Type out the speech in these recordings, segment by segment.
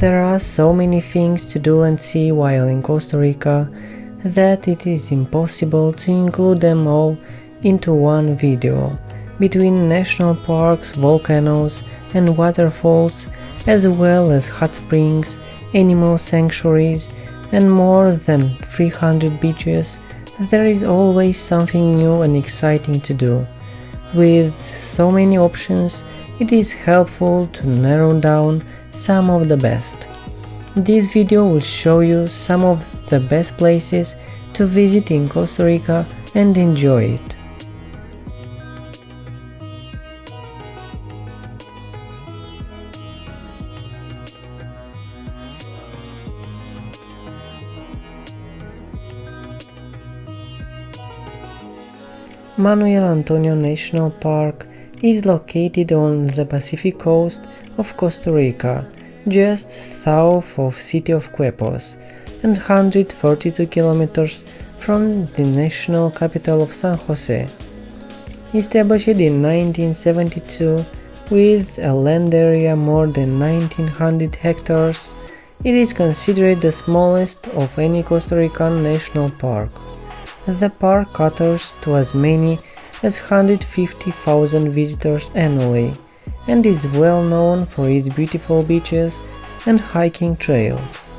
There are so many things to do and see while in Costa Rica that it is impossible to include them all into one video. Between national parks, volcanoes and waterfalls, as well as hot springs, animal sanctuaries and more than 300 beaches, there is always something new and exciting to do. With so many options, it is helpful to narrow down some of the best. This video will show you some of the best places to visit in Costa Rica and enjoy it. Manuel Antonio National Park is located on the Pacific coast of Costa Rica, just south of city of Quepos, and 142 kilometers from the national capital of San Jose. Established in 1972 with a land area more than 1900 hectares, it is considered the smallest of any Costa Rican national park. The park caters to as many as 150,000 visitors annually and is well known for its beautiful beaches and hiking trails.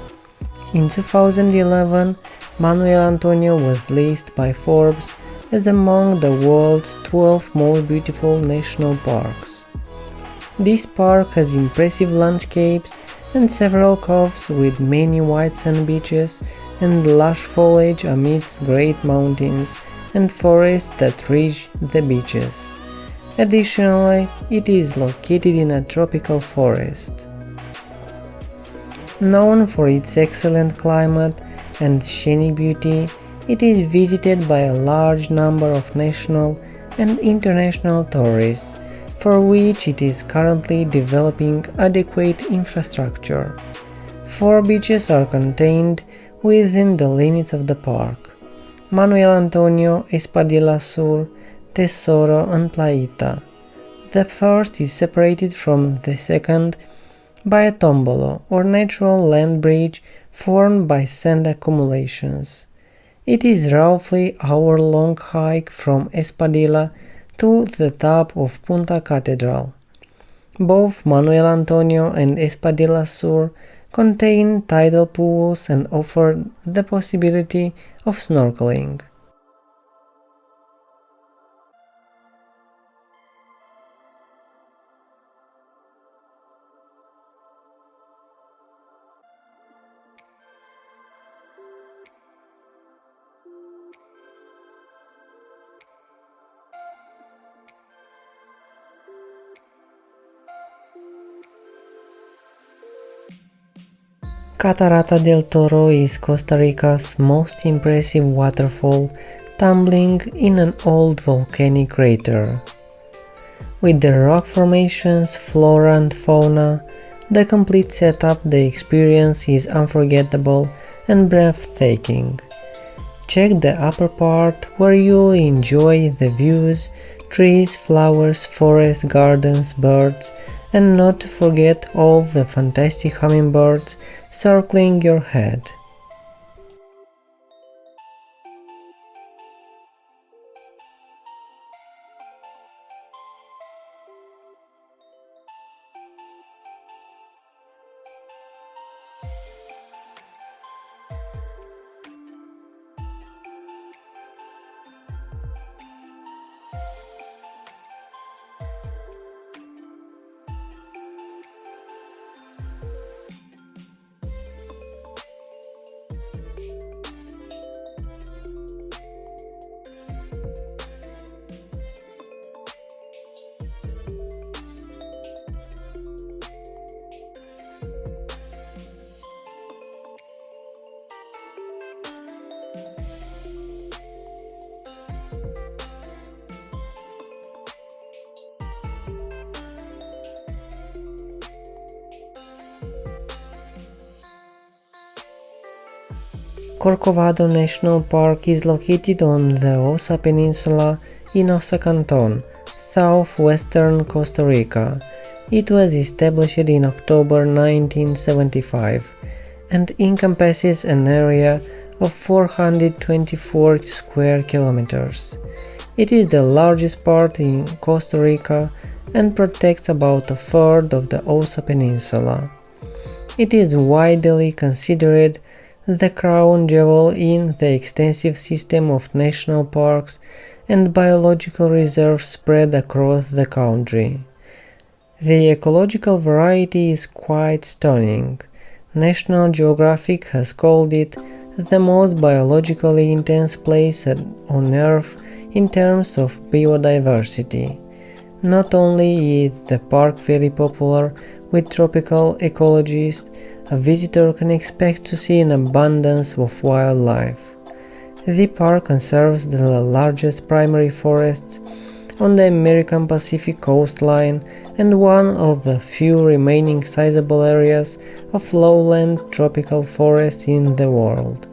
In 2011, Manuel Antonio was listed by Forbes as among the world's 12 most beautiful national parks. This park has impressive landscapes and several coves with many white sand beaches and lush foliage amidst great mountains and forests that reach the beaches. Additionally, it is located in a tropical forest. Known for its excellent climate and scenic beauty, it is visited by a large number of national and international tourists, for which it is currently developing adequate infrastructure. 4 beaches are contained within the limits of the park: Manuel Antonio, Espadilla Sur, Tesoro and Playita. The first is separated from the second by a tombolo, or natural land bridge formed by sand accumulations. It is roughly hour-long hike from Espadilla to the top of Punta Catedral. Both Manuel Antonio and Espadilla Sur contain tidal pools and offer the possibility of snorkeling. Catarata del Toro is Costa Rica's most impressive waterfall, tumbling in an old volcanic crater. With the rock formations, flora and fauna, the complete setup, the experience is unforgettable and breathtaking. Check the upper part where you'll enjoy the views, trees, flowers, forests, gardens, birds, and not to forget all the fantastic hummingbirds circling your head. Corcovado National Park is located on the Osa Peninsula in Osa Canton, southwestern Costa Rica. It was established in October 1975 and encompasses an area of 424 square kilometers. It is the largest park in Costa Rica and protects about a third of the Osa Peninsula. It is widely considered the crown jewel in the extensive system of national parks and biological reserves spread across the country. The ecological variety is quite stunning. National Geographic has called it the most biologically intense place on Earth in terms of biodiversity. Not only is the park very popular with tropical ecologists, a visitor can expect to see an abundance of wildlife. The park conserves the largest primary forests on the American Pacific coastline and one of the few remaining sizable areas of lowland tropical forest in the world.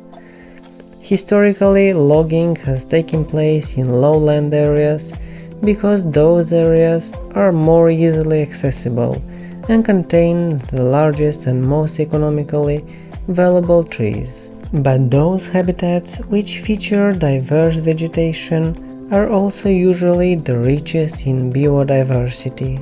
Historically, logging has taken place in lowland areas because those areas are more easily accessible and contain the largest and most economically valuable trees. But those habitats which feature diverse vegetation are also usually the richest in biodiversity.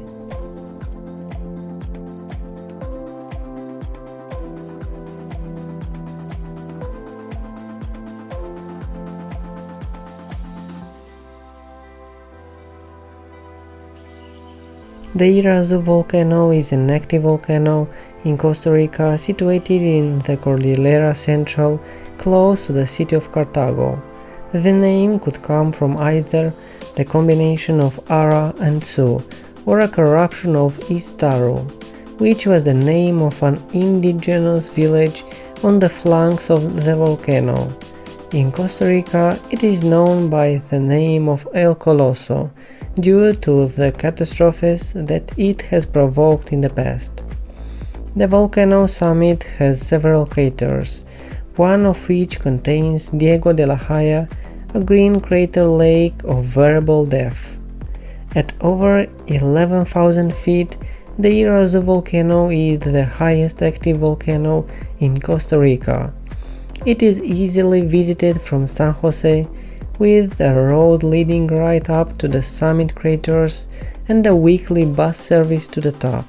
The Irazu volcano is an active volcano in Costa Rica situated in the Cordillera Central, close to the city of Cartago. The name could come from either the combination of Ara and Su, or a corruption of Istaru, which was the name of an indigenous village on the flanks of the volcano. In Costa Rica, it is known by the name of El Coloso, due to the catastrophes that it has provoked in the past. The volcano summit has several craters, one of which contains Diego de la Haya, a green crater lake of variable depth. At over 11,000 feet, the Irazu volcano is the highest active volcano in Costa Rica. It is easily visited from San Jose, with a road leading right up to the summit craters and a weekly bus service to the top.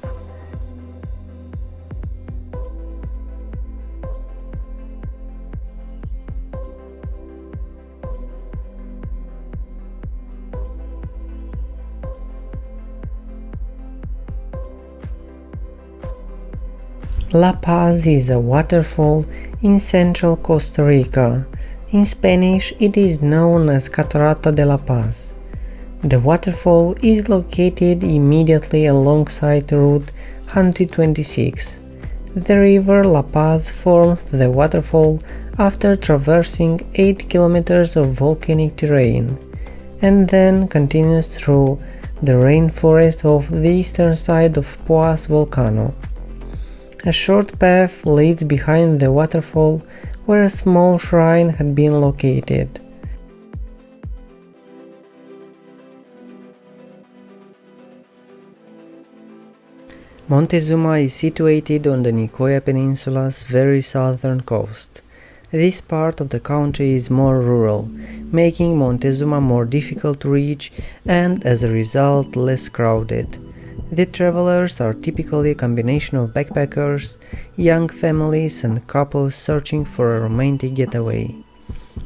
La Paz is a waterfall in central Costa Rica. In Spanish, it is known as Catarata de la Paz. The waterfall is located immediately alongside Route 126. The river La Paz forms the waterfall after traversing 8 kilometers of volcanic terrain, and then continues through the rainforest of the eastern side of Poás volcano. A short path leads behind the waterfall where a small shrine had been located. Montezuma is situated on the Nicoya Peninsula's very southern coast. This part of the country is more rural, making Montezuma more difficult to reach and, as a result, less crowded. The travelers are typically a combination of backpackers, young families and couples searching for a romantic getaway.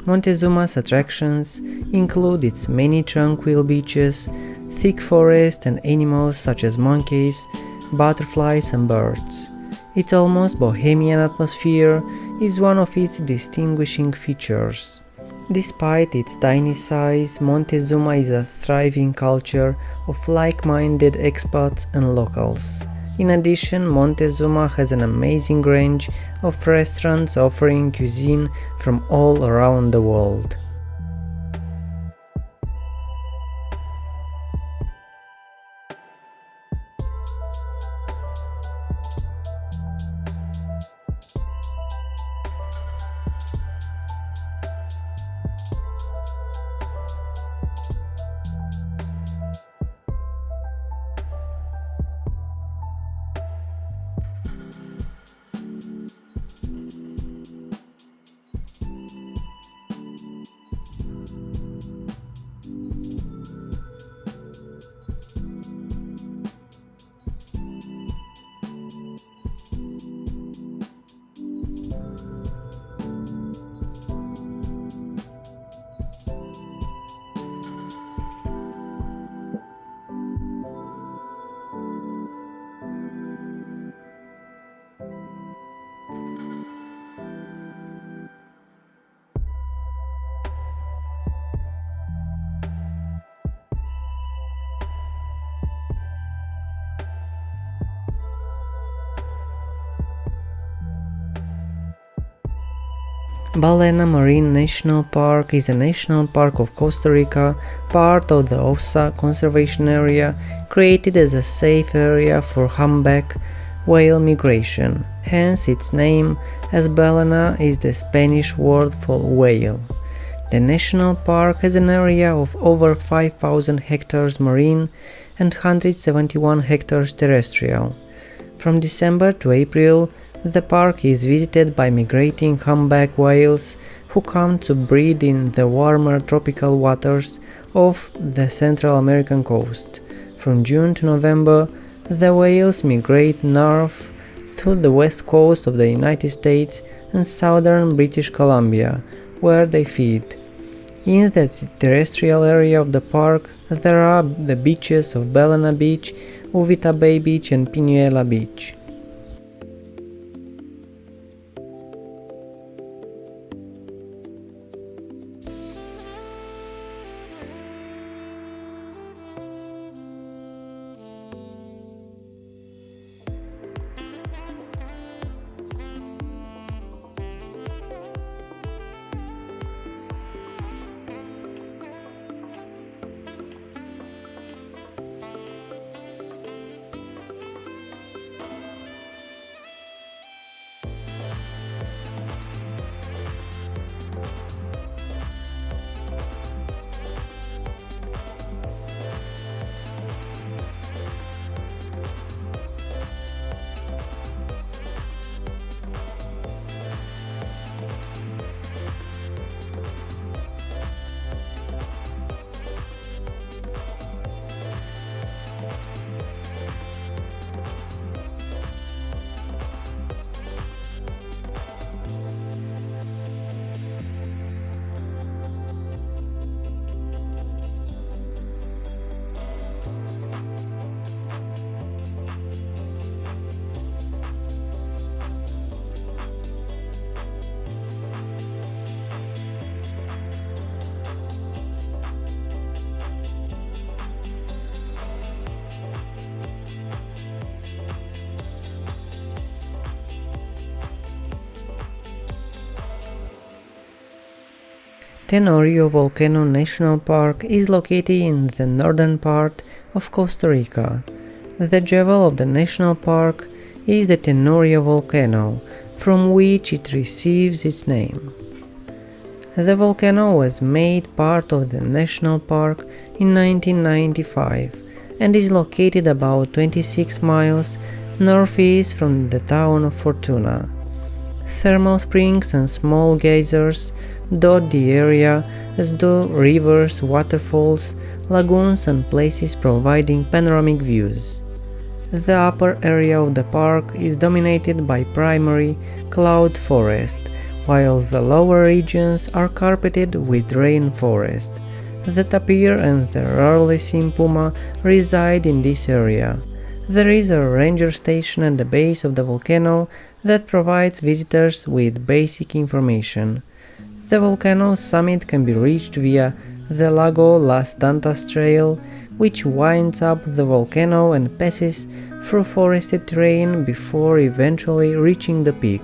Montezuma's attractions include its many tranquil beaches, thick forest and animals such as monkeys, butterflies and birds. Its almost bohemian atmosphere is one of its distinguishing features. Despite its tiny size, Montezuma is a thriving culture of like-minded expats and locals. In addition, Montezuma has an amazing range of restaurants offering cuisine from all around the world. Balena Marine National Park is a national park of Costa Rica, part of the OSA conservation area, created as a safe area for humpback whale migration, hence its name, as balena is the Spanish word for whale. The national park has an area of over 5,000 hectares marine and 171 hectares terrestrial. From December to April, the park is visited by migrating humpback whales who come to breed in the warmer tropical waters of the Central American coast. From June to November, the whales migrate north to the west coast of the United States and southern British Columbia, where they feed. In the terrestrial area of the park, there are the beaches of Balena Beach, Uvita Bay Beach and Pinuela Beach. Tenorio Volcano National Park is located in the northern part of Costa Rica. The jewel of the national park is the Tenorio volcano, from which it receives its name. The volcano was made part of the national park in 1995 and is located about 26 miles northeast from the town of Fortuna. Thermal springs and small geysers dot the area, as do rivers, waterfalls, lagoons and places providing panoramic views. The upper area of the park is dominated by primary cloud forest, while the lower regions are carpeted with rainforest. The tapir and the rarely seen puma reside in this area. There is a ranger station at the base of the volcano that provides visitors with basic information. The volcano's summit can be reached via the Lago Las Dantas Trail, which winds up the volcano and passes through forested terrain before eventually reaching the peak.